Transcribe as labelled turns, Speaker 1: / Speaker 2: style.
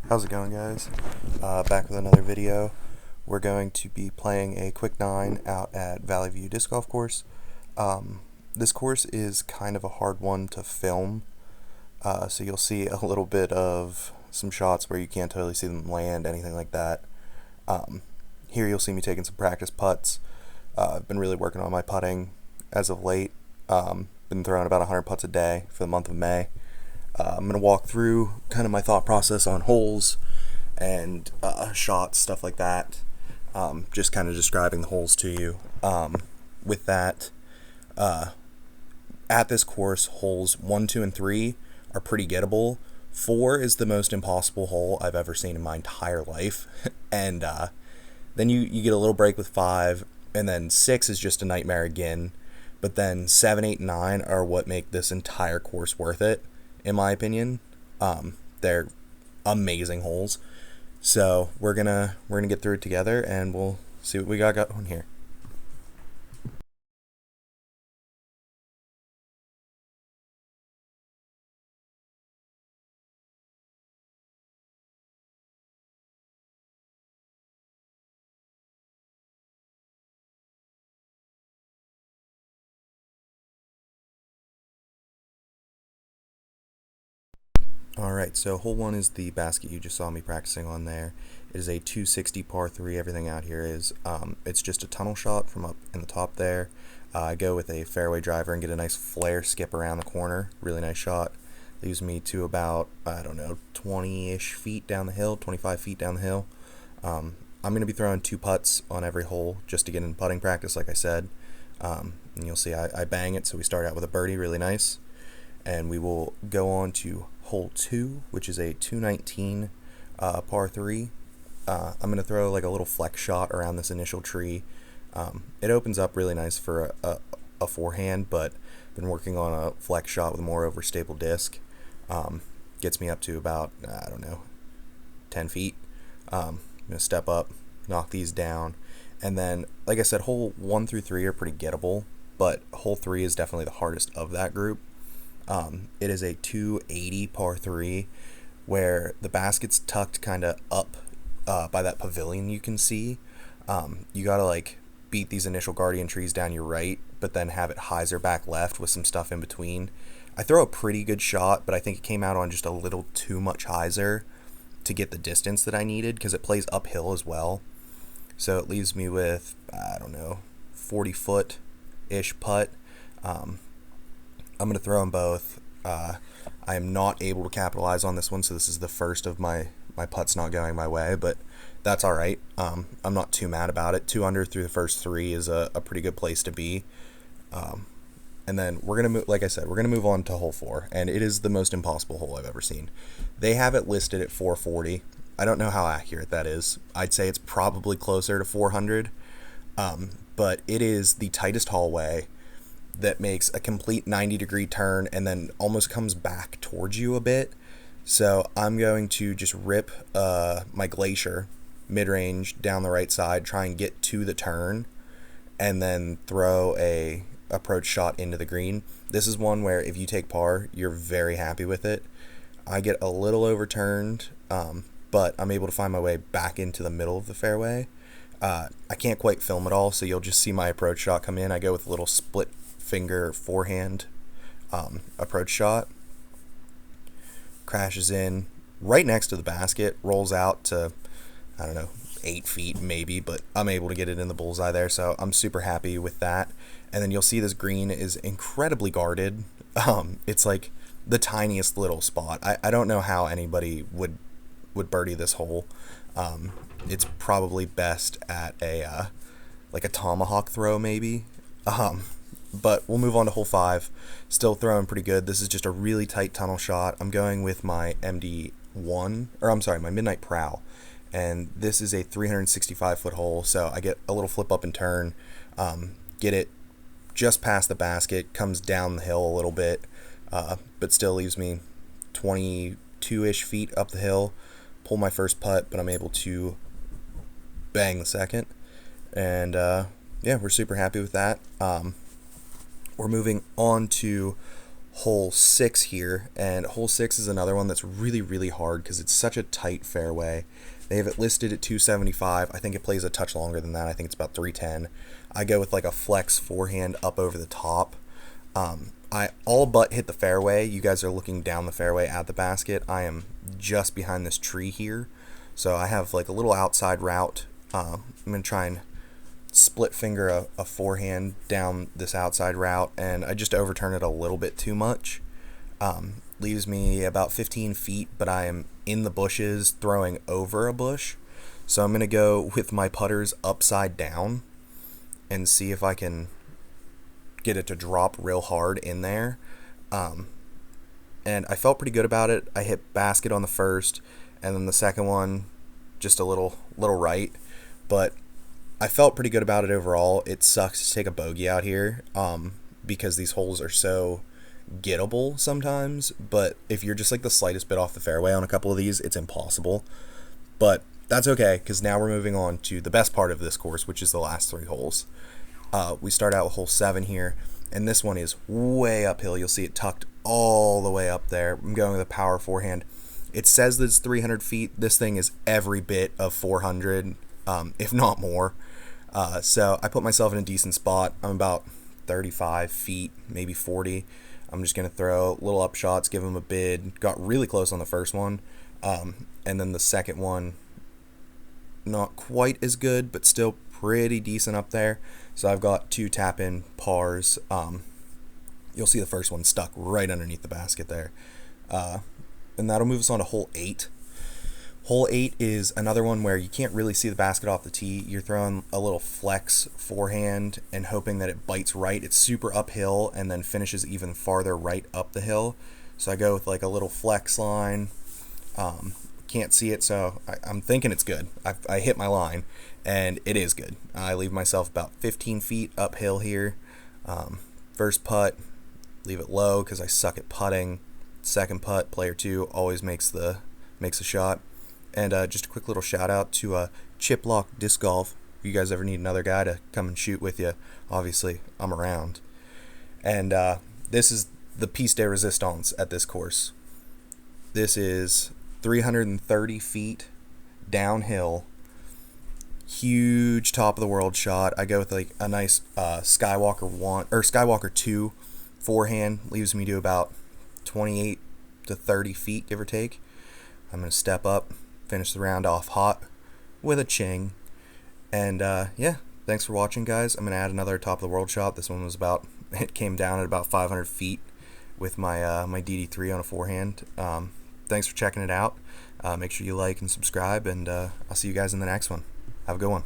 Speaker 1: How's it going, guys? Back with another video. We're going to be playing a quick nine out at Valley View Disc Golf Course. This course is kind of a hard one to film, so you'll see a little bit of some shots where you can't totally see them land, anything like that. Here you'll see me taking some practice putts. I've been really working on my putting as of late. Been throwing about 100 putts a day for the month of May. I'm going to walk through kind of my thought process on holes and shots, stuff like that. Just kind of describing the holes to you. With that, at this course, holes 1, 2, and 3 are pretty gettable. 4 is the most impossible hole I've ever seen in my entire life. And then you get a little break with 5, and then 6 is just a nightmare again. But then 7, 8, and 9 are what make this entire course worth it, in my opinion. They're amazing holes. So we're gonna get through it together, and we'll see what we got going here. Alright, so hole 1 is the basket you just saw me practicing on there. It is a 260 par 3. Everything out here is, it's just a tunnel shot from up in the top there. I go with a fairway driver and get a nice flare skip around the corner. Really nice shot. Leaves me to about, 20-ish feet down the hill, 25 feet down the hill. I'm going to be throwing 2 putts on every hole just to get in putting practice, like I said. And you'll see I bang it, so we start out with a birdie, really nice. And we will go on to hole 2, which is a 219 par 3. I'm going to throw like a little flex shot around this initial tree. It opens up really nice for a forehand, but I've been working on a flex shot with a more overstable disc. Gets me up to about, 10 feet. I'm going to step up, knock these down. And then, like I said, hole 1 through 3 are pretty gettable, but hole 3 is definitely the hardest of that group. It is a 280 par 3 where the basket's tucked kind of up by that pavilion you can see. You gotta like beat these initial guardian trees down your right, but then have it hyzer back left with some stuff in between. I throw a pretty good shot, but I think it came out on just a little too much hyzer to get the distance that I needed because it plays uphill as well. So it leaves me with, 40-foot-ish putt. I'm going to throw them both. I am not able to capitalize on this one, so this is the first of my putts not going my way, but that's all right. I'm not too mad about it. 2 under through the first 3 is a pretty good place to be. And then we're going to move, like I said, we're going to move on to hole 4, and it is the most impossible hole I've ever seen. They have it listed at 440. I don't know how accurate that is. I'd say it's probably closer to 400, but it is the tightest hallway that makes a complete 90-degree turn and then almost comes back towards you a bit. So I'm going to just rip my Glacier mid-range down the right side, try and get to the turn, and then throw a approach shot into the green. This is one where if you take par, you're very happy with it. I get a little overturned, but I'm able to find my way back into the middle of the fairway. I can't quite film it all, so you'll just see my approach shot come in. I go with a little split finger forehand approach shot. Crashes in right next to the basket, rolls out to 8 feet maybe, but I'm able to get it in the bullseye there, so I'm super happy with that. And then you'll see this green is incredibly guarded. It's like the tiniest little spot. I don't know how anybody would birdie this hole. It's probably best at a like a tomahawk throw maybe. But we'll move on to hole 5. Still throwing pretty good. This is just a really tight tunnel shot. I'm going with my MD1, or I'm sorry, my Midnight Prowl. And this is a 365-foot hole, so I get a little flip up and turn, get it just past the basket, comes down the hill a little bit, but still leaves me 22-ish feet up the hill. Pull my first putt, but I'm able to bang the second. And yeah, we're super happy with that. We're moving on to hole 6 here, and hole 6 is another one that's really, really hard because it's such a tight fairway. They have it listed at 275. I think it plays a touch longer than that. I think it's about 310. I go with like a flex forehand up over the top. I all but hit the fairway. You guys are looking down the fairway at the basket. I am just behind this tree here, so I have like a little outside route. I'm going to try and split finger a forehand down this outside route, and I just overturn it a little bit too much. Leaves me about 15 feet, but I am in the bushes throwing over a bush. So I'm going to go with my putters upside down and see if I can get it to drop real hard in there. And I felt pretty good about it. I hit basket on the first, and then the second one just a little right, but I felt pretty good about it overall. It sucks to take a bogey out here because these holes are so gettable sometimes, but if you're just like the slightest bit off the fairway on a couple of these, it's impossible. But that's okay, because now we're moving on to the best part of this course, which is the last 3 holes. We start out with hole 7 here, and this one is way uphill. You'll see it tucked all the way up there. I'm going with a power forehand. It says that it's 300 feet. This thing is every bit of 400, if not more. So I put myself in a decent spot. I'm about 35 feet, maybe 40. I'm just going to throw little up shots, give them a bid. Got really close on the first one. And then the second one, not quite as good, but still pretty decent up there. So I've got 2 tap-in pars. You'll see the first one stuck right underneath the basket there. And that'll move us on to hole 8. Hole 8 is another one where you can't really see the basket off the tee. You're throwing a little flex forehand and hoping that it bites right. It's super uphill and then finishes even farther right up the hill. So I go with like a little flex line. Can't see it, so I'm thinking it's good. I hit my line, and it is good. I leave myself about 15 feet uphill here. First putt, leave it low because I suck at putting. Second putt, player 2 always makes a shot. And just a quick little shout out to Chiplock Disc Golf. If you guys ever need another guy to come and shoot with you, obviously I'm around. And this is the piece de resistance at this course. This is 330 feet downhill, huge top of the world shot. I go with like a nice Skywalker 2 forehand, leaves me to about 28 to 30 feet, give or take. I'm going to step up, finish the round off hot with a ching. And yeah, thanks for watching, guys. I'm going to add another top of the world shot. This one was it came down at about 500 feet with my my DD3 on a forehand. Thanks for checking it out. Make sure you like and subscribe, and I'll see you guys in the next one. Have a good one.